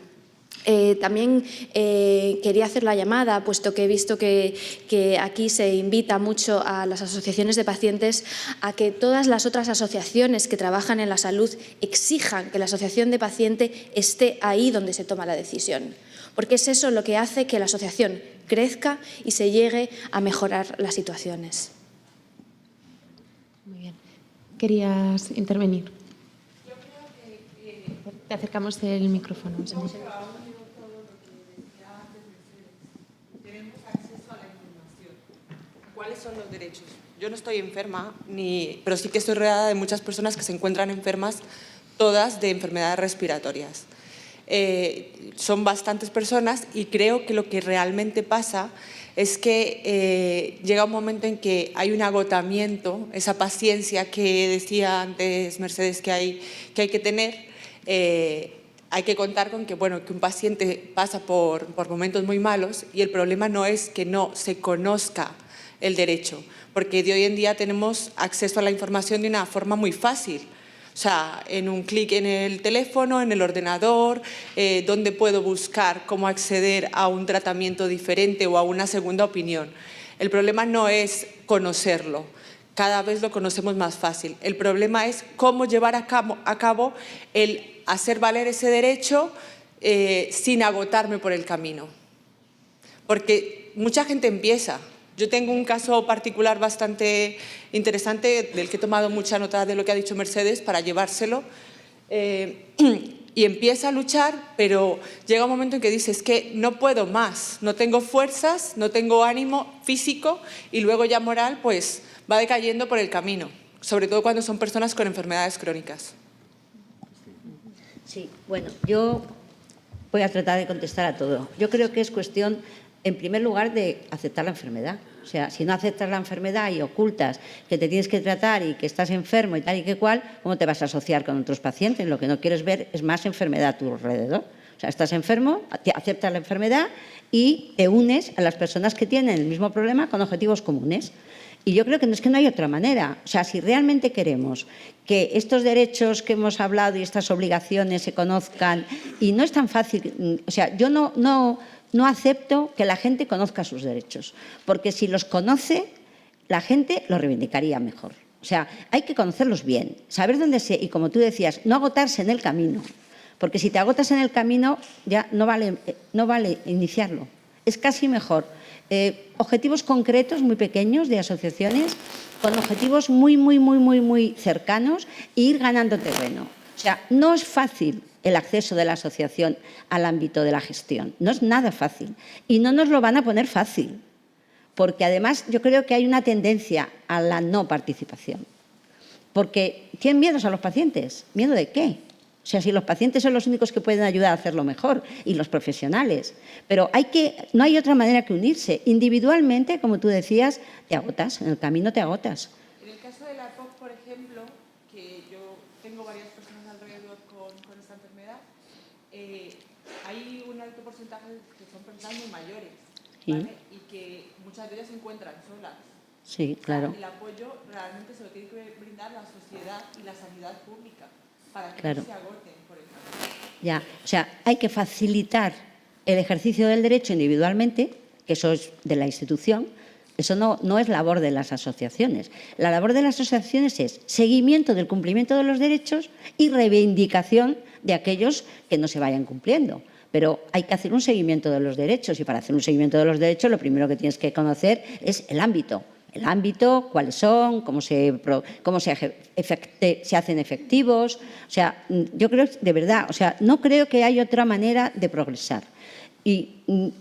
También quería hacer la llamada, puesto que he visto que aquí se invita mucho a las asociaciones de pacientes a que todas las otras asociaciones que trabajan en la salud exijan que la asociación de paciente esté ahí donde se toma la decisión, porque es eso lo que hace que la asociación crezca y se llegue a mejorar las situaciones. Muy bien. ¿Querías intervenir? Yo creo que te acercamos el micrófono. ¿Cuáles son los derechos? Yo no estoy enferma, pero sí que estoy rodeada de muchas personas que se encuentran enfermas, todas de enfermedades respiratorias. Son bastantes personas y creo que lo que realmente pasa es que llega un momento en que hay un agotamiento, esa paciencia que decía antes Mercedes que hay que tener. Hay que contar con que un paciente pasa por momentos muy malos, y el problema no es que no se conozca el derecho, porque de hoy en día tenemos acceso a la información de una forma muy fácil. O sea, en un clic en el teléfono, en el ordenador, donde puedo buscar cómo acceder a un tratamiento diferente o a una segunda opinión. El problema no es conocerlo, cada vez lo conocemos más fácil. El problema es cómo llevar a cabo el hacer valer ese derecho sin agotarme por el camino. Porque mucha gente empieza. Yo tengo un caso particular bastante interesante del que he tomado mucha nota de lo que ha dicho Mercedes para llevárselo. Y empieza a luchar, pero llega un momento en que dices que no puedo más, no tengo fuerzas, no tengo ánimo físico, y luego ya moral pues va decayendo por el camino, sobre todo cuando son personas con enfermedades crónicas. Sí, bueno, yo voy a tratar de contestar a todo. Yo creo que es cuestión, en primer lugar, de aceptar la enfermedad. O sea, si no aceptas la enfermedad y ocultas que te tienes que tratar y que estás enfermo y tal y que cual, ¿cómo te vas a asociar con otros pacientes? Lo que no quieres ver es más enfermedad a tu alrededor. O sea, estás enfermo, aceptas la enfermedad y te unes a las personas que tienen el mismo problema con objetivos comunes. Y yo creo que no hay otra manera. O sea, si realmente queremos que estos derechos que hemos hablado y estas obligaciones se conozcan, y no es tan fácil, o sea, yo no acepto que la gente conozca sus derechos, porque si los conoce, la gente los reivindicaría mejor. O sea, hay que conocerlos bien, saber dónde y como tú decías, no agotarse en el camino, porque si te agotas en el camino ya no vale iniciarlo. Es casi mejor objetivos concretos muy pequeños de asociaciones con objetivos muy cercanos e ir ganando terreno. O sea, no es fácil el acceso de la asociación al ámbito de la gestión. No es nada fácil y no nos lo van a poner fácil, porque además yo creo que hay una tendencia a la no participación. porque tienen miedos a los pacientes. ¿Miedo de qué? O sea, si los pacientes son los únicos que pueden ayudar a hacerlo mejor, y los profesionales. Pero no hay otra manera que unirse. Individualmente, como tú decías, te agotas, en el camino te agotas. En el caso de la POC, por ejemplo, que yo tengo varias personas alrededor con esta enfermedad, hay un alto porcentaje que son personas muy mayores, ¿vale? Y que muchas de ellas se encuentran solas. Sí, claro. El apoyo realmente se lo tiene que brindar la sociedad y la sanidad pública para que Claro. no se agoten, por ejemplo. Ya, o sea, hay que facilitar el ejercicio del derecho individualmente, que eso es de la institución. Eso no es labor de las asociaciones. La labor de las asociaciones es seguimiento del cumplimiento de los derechos y reivindicación de aquellos que no se vayan cumpliendo. Pero hay que hacer un seguimiento de los derechos, y para hacer un seguimiento de los derechos lo primero que tienes que conocer es el ámbito. El ámbito, cuáles son, cómo se hacen efectivos. O sea, yo creo, de verdad, o sea, no creo que haya otra manera de progresar. Y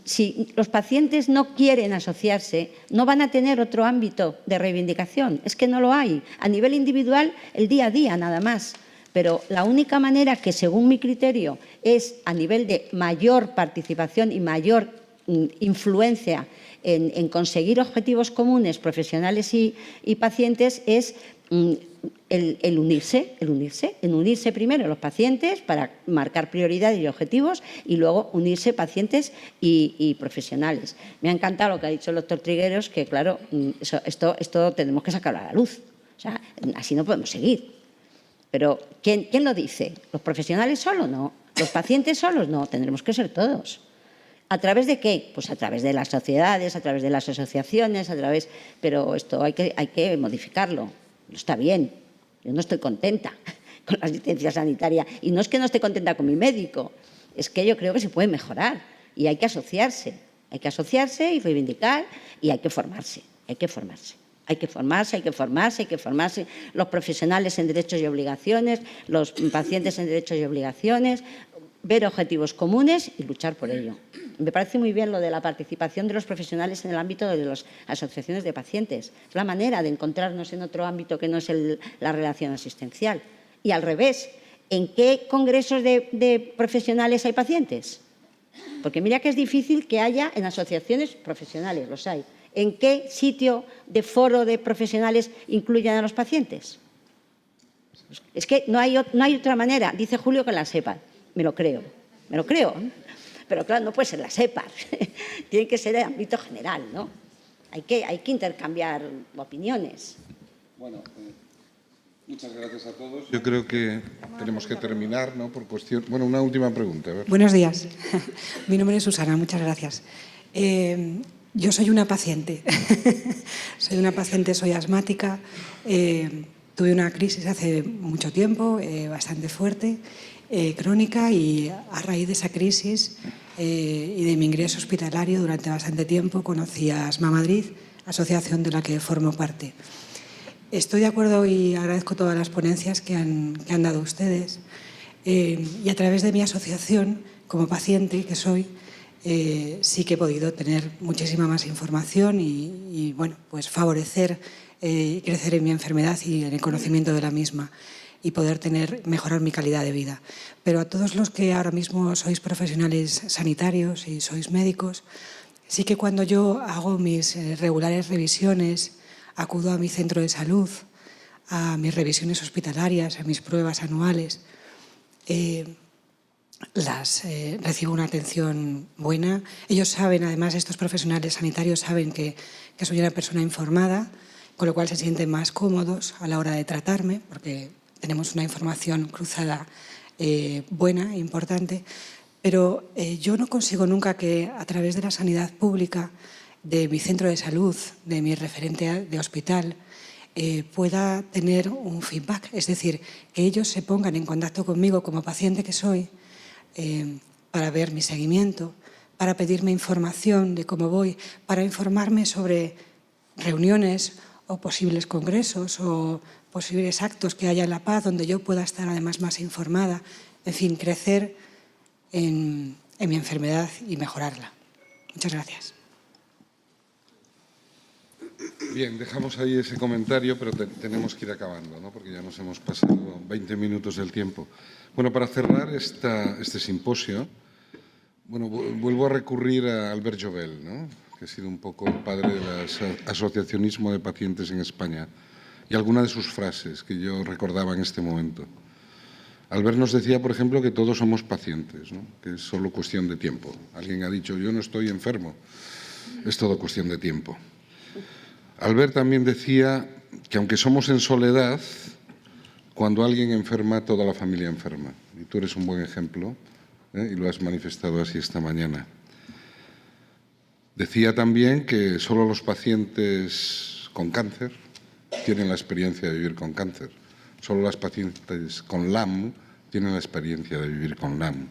si los pacientes no quieren asociarse, no van a tener otro ámbito de reivindicación. Es que no lo hay. A nivel individual, el día a día, nada más. Pero la única manera que, según mi criterio, es a nivel de mayor participación y mayor influencia en conseguir objetivos comunes, profesionales y pacientes, es el unirse primero los pacientes para marcar prioridades y objetivos, y luego unirse pacientes y profesionales. Me ha encantado lo que ha dicho el doctor Trigueros, que claro, esto tenemos que sacarlo a la luz. O sea, así no podemos seguir. Pero ¿quién lo dice? ¿Los profesionales solos? No. ¿Los pacientes solos? No. Tendremos que ser todos. ¿A través de qué? Pues a través de las sociedades, a través de las asociaciones, pero esto hay que modificarlo. No está bien. Yo no estoy contenta con la asistencia sanitaria. Y no es que no esté contenta con mi médico, es que yo creo que se puede mejorar y hay que asociarse. Hay que asociarse y reivindicar, y hay que formarse. Hay que formarse. Hay que formarse, hay que formarse, hay que formarse. Los profesionales en derechos y obligaciones, los pacientes en derechos y obligaciones, ver objetivos comunes y luchar por ello. Me parece muy bien lo de la participación de los profesionales en el ámbito de las asociaciones de pacientes. Es la manera de encontrarnos en otro ámbito que no es la relación asistencial. Y al revés, ¿en qué congresos de profesionales hay pacientes? Porque mira que es difícil que haya en asociaciones profesionales, los hay. ¿En qué sitio de foro de profesionales incluyen a los pacientes? Es que no hay otra manera. Dice Julio que la SEPA. Me lo creo. Pero claro, no puede ser la SEPA. Tiene que ser el ámbito general, ¿no? Hay que intercambiar opiniones. Bueno, muchas gracias a todos. Yo creo que tenemos que terminar, ¿no? Por cuestión. Bueno, una última pregunta. A ver. Buenos días. Mi nombre es Susana, muchas gracias. Yo soy una paciente. Soy asmática. Tuve una crisis hace mucho tiempo, bastante fuerte, crónica, y a raíz de esa crisis y de mi ingreso hospitalario durante bastante tiempo conocí a Asma Madrid, asociación de la que formo parte. Estoy de acuerdo y agradezco todas las ponencias que han dado ustedes, y a través de mi asociación, como paciente que soy, sí que he podido tener muchísima más información y bueno, pues favorecer y crecer en mi enfermedad y en el conocimiento de la misma, y poder mejorar mi calidad de vida. Pero a todos los que ahora mismo sois profesionales sanitarios y sois médicos, sí que cuando yo hago mis regulares revisiones, acudo a mi centro de salud, a mis revisiones hospitalarias, a mis pruebas anuales, recibo una atención buena. Ellos saben, además, estos profesionales sanitarios saben que soy una persona informada, con lo cual se sienten más cómodos a la hora de tratarme, porque tenemos una información cruzada buena, importante. Pero yo no consigo nunca que, a través de la sanidad pública, de mi centro de salud, de mi referente de hospital, pueda tener un feedback. Es decir, que ellos se pongan en contacto conmigo como paciente que soy, para ver mi seguimiento, para pedirme información de cómo voy, para informarme sobre reuniones o posibles congresos o posibles actos que haya en La Paz donde yo pueda estar además más informada. En fin, crecer en mi enfermedad y mejorarla. Muchas gracias. Bien, dejamos ahí ese comentario, pero tenemos que ir acabando, ¿no? Porque ya nos hemos pasado 20 minutos del tiempo. Bueno, para cerrar este simposio, bueno, vuelvo a recurrir a Albert Jovel, ¿no? Que ha sido un poco el padre del asociacionismo de pacientes en España, y alguna de sus frases que yo recordaba en este momento. Albert nos decía, por ejemplo, que todos somos pacientes, ¿no? Que es solo cuestión de tiempo. Alguien ha dicho, yo no estoy enfermo, es todo cuestión de tiempo. Albert también decía que aunque somos en soledad, cuando alguien enferma, toda la familia enferma. Y tú eres un buen ejemplo, y lo has manifestado así esta mañana. Decía también que solo los pacientes con cáncer tienen la experiencia de vivir con cáncer. Solo las pacientes con LAM tienen la experiencia de vivir con LAM.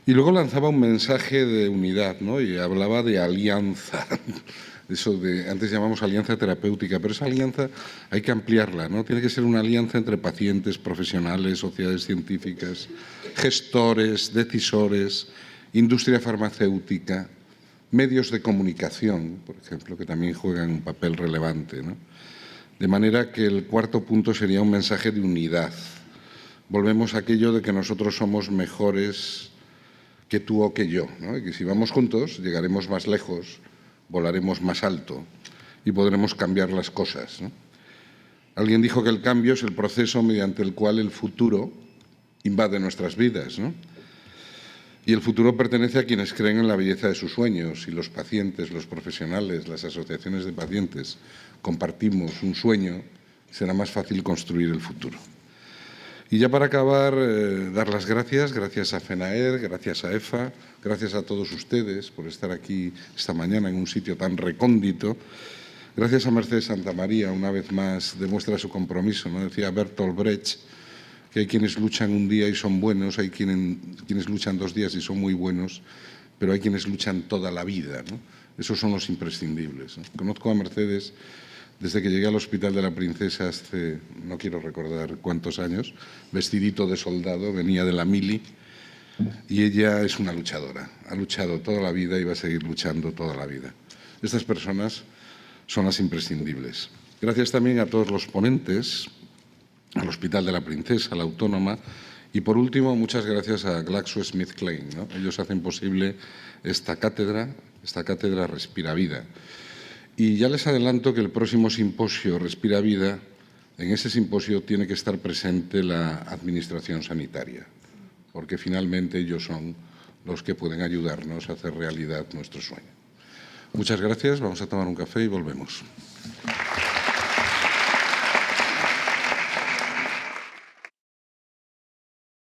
Y luego lanzaba un mensaje de unidad, ¿no? Y hablaba de alianza. Eso de, antes llamamos alianza terapéutica, pero esa alianza hay que ampliarla, ¿no? Tiene que ser una alianza entre pacientes, profesionales, sociedades científicas, gestores, decisores, industria farmacéutica, medios de comunicación, por ejemplo, que también juegan un papel relevante, ¿no? De manera que el cuarto punto sería un mensaje de unidad. Volvemos a aquello de que nosotros somos mejores que tú o que yo, ¿no? Y que si vamos juntos llegaremos más lejos, volaremos más alto y podremos cambiar las cosas, ¿no? Alguien dijo que el cambio es el proceso mediante el cual el futuro invade nuestras vidas, ¿no? Y el futuro pertenece a quienes creen en la belleza de sus sueños, y los pacientes, los profesionales, las asociaciones de pacientes compartimos un sueño, será más fácil construir el futuro. Y ya para acabar, dar las gracias a FENAER, gracias a EFA, gracias a todos ustedes por estar aquí esta mañana en un sitio tan recóndito. Gracias a Mercedes Santamaría, una vez más demuestra su compromiso, ¿no? Decía Bertolt Brecht que hay quienes luchan un día y son buenos, hay quienes luchan 2 días y son muy buenos, pero hay quienes luchan toda la vida, ¿no? Esos son los imprescindibles, ¿no? Conozco a Mercedes desde que llegué al Hospital de la Princesa hace, no quiero recordar cuántos años, vestidito de soldado, venía de la mili, y ella es una luchadora. Ha luchado toda la vida y va a seguir luchando toda la vida. Estas personas son las imprescindibles. Gracias también a todos los ponentes, al Hospital de la Princesa, a la Autónoma, y por último, muchas gracias a GlaxoSmithKline, ¿no? Ellos hacen posible esta cátedra Respira Vida. Y ya les adelanto que el próximo simposio Respira Vida, en ese simposio tiene que estar presente la Administración Sanitaria, porque finalmente ellos son los que pueden ayudarnos a hacer realidad nuestro sueño. Muchas gracias, vamos a tomar un café y volvemos.